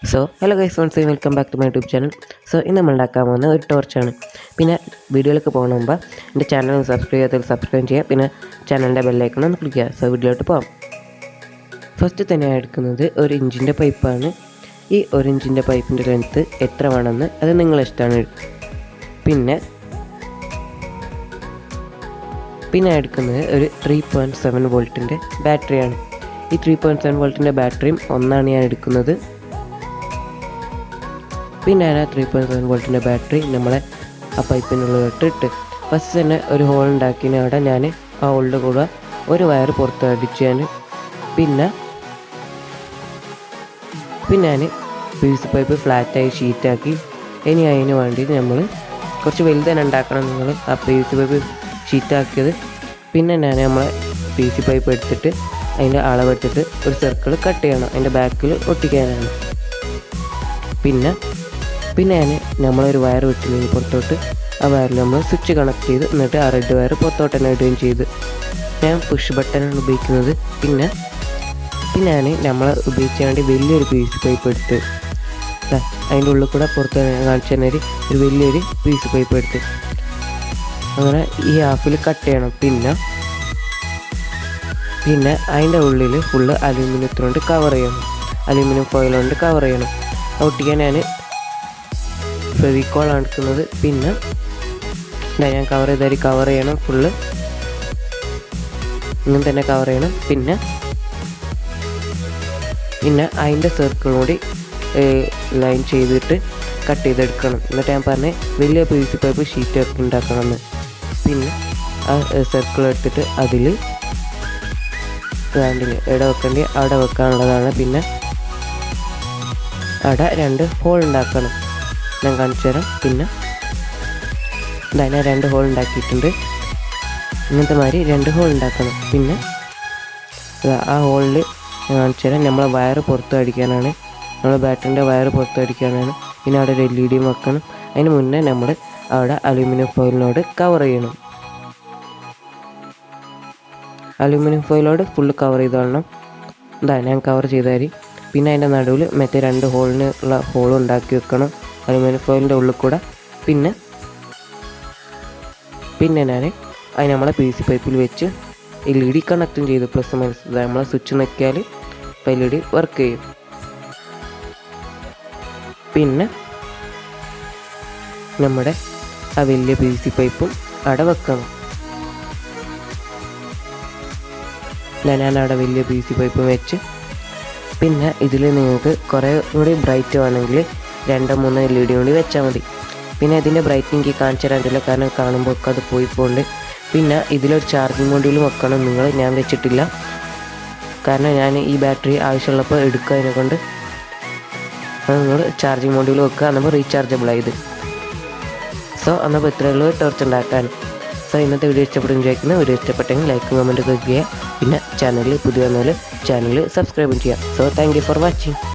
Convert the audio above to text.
So hello guys, once welcome back to my YouTube channel. So ഇന്ന് നമ്മൾ ഉണ്ടാക്കാൻ പോകുന്ന ഒരു ടോർച്ചാണ്. പിന്നെ വീഡിയോയിലേക്ക് പോകുന്ന മുമ്പ് എൻ്റെ ചാനൽ സബ്സ്ക്രൈബ് ചെയ്യുക, പിന്നെ ചാനലിൻ്റെ ബെല്ലൈക്കൺ ഒന്ന് ക്ലിക്ക് ചെയ്യുക. സോ വീഡിയോയിലോട്ട് പോകാം. ഫസ്റ്റ് തന്നെ എടുക്കുന്നത് 1 ഇഞ്ചിൻ്റെ പൈപ്പാണ്. ഈ 1 ഇഞ്ചിൻ്റെ പൈപ്പിൻ്റെ ലെങ്ത്ത് എത്ര വേണമെന്ന് അത് നിങ്ങളെ ഇഷ്ടമാണ്. പിന്നെ എടുക്കുന്നത് ഒരു 3.7 വോൾട്ടിൻ്റെ ബാറ്ററിയാണ്. ഈ 3.7 വോൾട്ടിൻ്റെ ബാറ്ററിയും ഒന്നാണ് ഞാൻ എടുക്കുന്നത്. പിന്നെ ഞാൻ 3.7 വോൾട്ടിൻ്റെ ബാറ്ററി നമ്മളെ ആ പൈപ്പിനുള്ളിലോട്ട് ഇട്ട് ഫസ്റ്റ് തന്നെ ഒരു ഹോൾ ഉണ്ടാക്കിയതിന് അവിടെ ഞാൻ ആ ഹോളിൻ്റെ കൂടെ ഒരു വയർ പുറത്ത് അടിച്ച് പിന്നെ ഞാൻ പീസ് പൈപ്പ് ഫ്ലാറ്റായി ഷീറ്റാക്കി. ഇനി അതിന് വേണ്ടി നമ്മൾ കുറച്ച് വലുത് തന്നെ ഉണ്ടാക്കണം. നിങ്ങൾ ആ പീസ് പൈപ്പ് ഷീറ്റാക്കിയത് പിന്നെ ഞാൻ നമ്മളെ പീസ് പൈപ്പ് എടുത്തിട്ട് അതിൻ്റെ അളവെടുത്തിട്ട് ഒരു സർക്കിൾ കട്ട് ചെയ്യണം, അതിൻ്റെ ബാക്കിൽ ഒട്ടിക്കാനാണ്. പിന്നെ നമ്മളൊരു വയർ വിട്ടില്ലെങ്കിൽ പുറത്തോട്ട് ആ വയറിൽ നമ്മൾ സ്വിച്ച് കണക്ട് ചെയ്ത് എന്നിട്ട് ആ റെഡ് വയർ പുറത്തോട്ട് തന്നെ ഇടുകയും ചെയ്ത്. ഞാൻ പുഷ് ബട്ടനാണ് ഉപയോഗിക്കുന്നത്. പിന്നെ ഞാൻ നമ്മളെ ഉപയോഗിക്കാൻ വേണ്ടി വലിയൊരു പീസ് പൈപ്പ് എടുത്ത് അതിൻ്റെ ഉള്ളിൽ കൂടെ പുറത്ത് കാണിച്ചു തന്നെ ഒരു വലിയൊരു പീസ് പൈപ്പ് എടുത്ത് അങ്ങനെ ഈ ഹാഫിൽ കട്ട് ചെയ്യണം. പിന്നെ അതിൻ്റെ ഉള്ളിൽ ഫുള്ള് അലൂമിനിയത്തിനോണ്ട് കവർ ചെയ്യണം, അലൂമിനിയം ഫോയിൽ കൊണ്ട് കവർ ചെയ്യണം. ഒട്ടിക്കാൻ ഞാൻ ഫെവിക്കോളാണ് എടുക്കുന്നത്. പിന്നെ ഞാൻ കവർ ചെയ്യണം, ഫുള്ള് ഇങ്ങനെ തന്നെ കവർ ചെയ്യണം. പിന്നെ അതിൻ്റെ സർക്കിൾ കൂടി ലൈൻ ചെയ്തിട്ട് കട്ട് ചെയ്തെടുക്കണം. എന്നിട്ട് ഞാൻ പറഞ്ഞ വലിയ പീസ് പൈപ്പ് ഷീറ്റ് ഉണ്ടാക്കണമെന്ന്. പിന്നെ ആ സർക്കിൾ എടുത്തിട്ട് അതിൽ വേണ്ടില്ല എവിടെ വെക്കേണ്ടി അവിടെ വെക്കാനുള്ളതാണ്. പിന്നെ അവിടെ 2 ഹോൾ ഉണ്ടാക്കണം, ഞാൻ കാണിച്ചു തരാം. പിന്നെ ഞാൻ 2 ഹോൾ ഉണ്ടാക്കിയിട്ടുണ്ട്. ഇങ്ങനത്തെ മാതിരി 2 ഹോൾ ഉണ്ടാക്കണം. പിന്നെ ആ ഹോളിൽ ഞാൻ കാണിച്ചു തരാം. നമ്മളെ വയർ പുറത്ത് അടിക്കാനാണ്, നമ്മളെ ബാറ്ററിൻ്റെ വയർ പുറത്ത് അടിക്കാനാണ്. പിന്നെ അവിടെ ഒരു LED വെക്കണം. അതിന് മുന്നേ നമ്മൾ അവിടെ അലൂമിനിയം ഫോയിലിനോട് കവർ ചെയ്യണം. അലൂമിനിയം ഫോയിലോട് ഫുള്ള് കവർ ചെയ്തോളണം. ഞാൻ കവർ ചെയ്താൽ പിന്നെ അതിൻ്റെ നടുവിൽ മറ്റേ 2 ഹോളിനുള്ള ഹോളും ഉണ്ടാക്കി വെക്കണം അലൂമിനിയം ഫോയിലിൻ്റെ ഉള്ളിൽ കൂടെ. പിന്നെ ഞാൻ അത് നമ്മളെ PC പൈപ്പിൽ വെച്ച് LED കണക്റ്റും ചെയ്തു. പ്ലസ് മൈനസ് നമ്മളെ സ്വിച്ച് നോക്കിയാൽ LED വർക്ക് ചെയ്യും. പിന്നെ നമ്മുടെ ആ വലിയ PC പൈപ്പും അവിടെ വെക്കണം. ഞാൻ അവിടെ വലിയ PC പൈപ്പ് വെച്ച് പിന്നെ ഇതിൽ നിങ്ങൾക്ക് കുറേ കൂടി ബ്രൈറ്റ് വേണമെങ്കിൽ 2-3 LED കൂടി വെച്ചാൽ മതി. പിന്നെ ഇതിൻ്റെ ബ്രൈറ്റിംഗ് കാണിച്ചു തരാനില്ല, കാരണം കാണുമ്പോൾ ഒക്കെ അത് പോയിപ്പോണ്ട്. പിന്നെ ഇതിലൊരു ചാർജിങ് മൊഡ്യൂൾ വെക്കണം. ഞാൻ വെച്ചിട്ടില്ല, കാരണം ഞാൻ ഈ ബാറ്ററി ആവശ്യമുള്ളപ്പോൾ എടുക്കുക. കൊണ്ട് നിങ്ങൾ ചാർജിങ് മൊഡ്യൂൾ വെക്കുക, നമ്മൾ റീചാർജബിൾ ആയത്. സോ എന്നപ്പോൾ ഇത്രയുള്ളൂ ടോർച്ച് ഉണ്ടാക്കാൻ. സോ ഇന്നത്തെ വീഡിയോ ഇഷ്ടപ്പെടുന്നു വിചാരിക്കുന്നത്. വീഡിയോ ഇഷ്ടപ്പെട്ടെങ്കിൽ ലൈക്കും കമൻറ്റ് ഒക്കെ ചെയ്യുക. പിന്നെ ചാനലിൽ പുതിയ വന്നാൽ ചാനൽ സബ്സ്ക്രൈബും ചെയ്യുക. So thank you for watching.